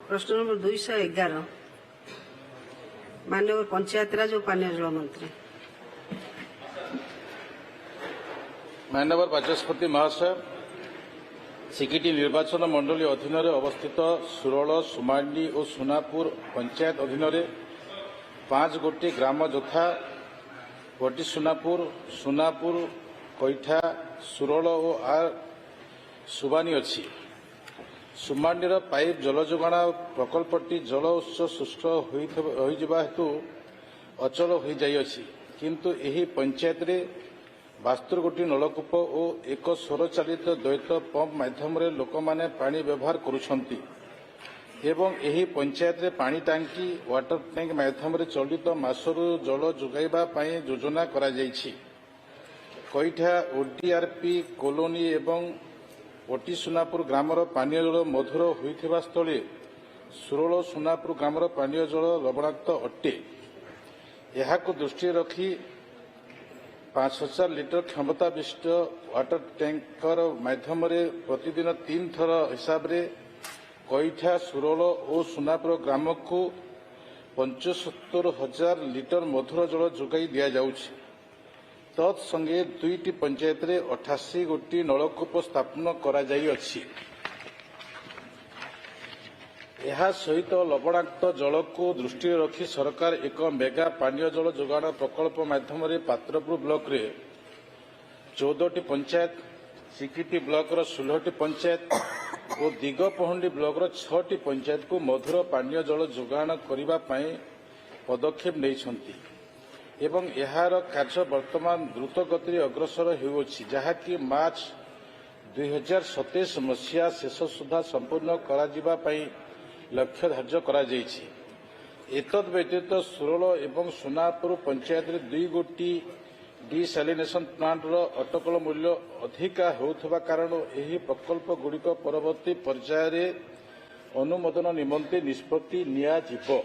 प्रश्न नंबर 211 माननीय पंचायत राज और पानी जल मंत्री। माननीय बाचस्पति महाशय, सिकिटी निर्वाचन मंडली अधीन अवस्थित सुरल, सुमांडी और सुनापुर पंचायत अधीन 5 गोटी ग्राम यथा गोटी सुनापुर, सुनापुर, कैठा, सुरल और आर सुबानी अच्छी। सुमांडीर पाइप जल जोगाण प्रकल्पटी जल उत्स शुष्क हेतु अचल हो जाइछि, किंतु एही पंचायत रे 72 गोटी नलकूप और एक सौर चालित द्वैत पंप माध्यम लोक माने पानी व्यवहार करुछंती एवं एही पंचायत रे पानी टांकी वाटर टैंक माध्यम चलित मासरू जल जोगाइबा पई योजना करा जाइछि। कैठा ओडीआरपी कॉलोनी एवं ओटी सुनापुर ग्रामर पानीय जल मधुर होइथिबा स्थले सुरल सुनापुर ग्रामर पानीय जल लवणाक्त अटे। एहाको दृष्टि रखी 5000 लिटर क्षमता विशिष्ट वाटर टैंकर माध्यम प्रतिदिन 3 थर हिसाब रे कैठा, सुरल और सुनापुर ग्राम को 75,000 लिटर मधुर जल जोगाई दिया जाउछि। तत्संगे 2टी पंचायत रे 88 गोटी नलकूप स्थापन करा जाई अछि। यह सहित लवणाक्त जल को दृष्टि रखी सरकार एक मेगा पानीय जल जोगाण प्रकल्प माध्यम पात्रपुर ब्लॉक रे 14टी पंचायत, सिकिटी ब्लॉक रो 16टी पंचायत और दिगपहंडी ब्लॉक रो 6टी पंचायत को मधुर पानीय जल जोगाण करिबा पई पदक्षेप नैछंती एवं यार कार्य वर्तमान द्रुत गति अग्रसर हेउछि, जहाँकि मार्च 2027 मसीहा शेष सुधा संपूर्ण करा जिबा पई लक्ष्य धार्य करा जाइछि। एतद व्यतीत सुरल एवं सुनापुर पंचायत 2 गोटी डिसैलिनेशन प्लांट रो अटकल मूल्य अधिका होउथबा कारण एही प्रकल्प गुड़िक परवर्ती पर्याय रे अनुमोदन निमंते निष्पत्ति निया जिवो।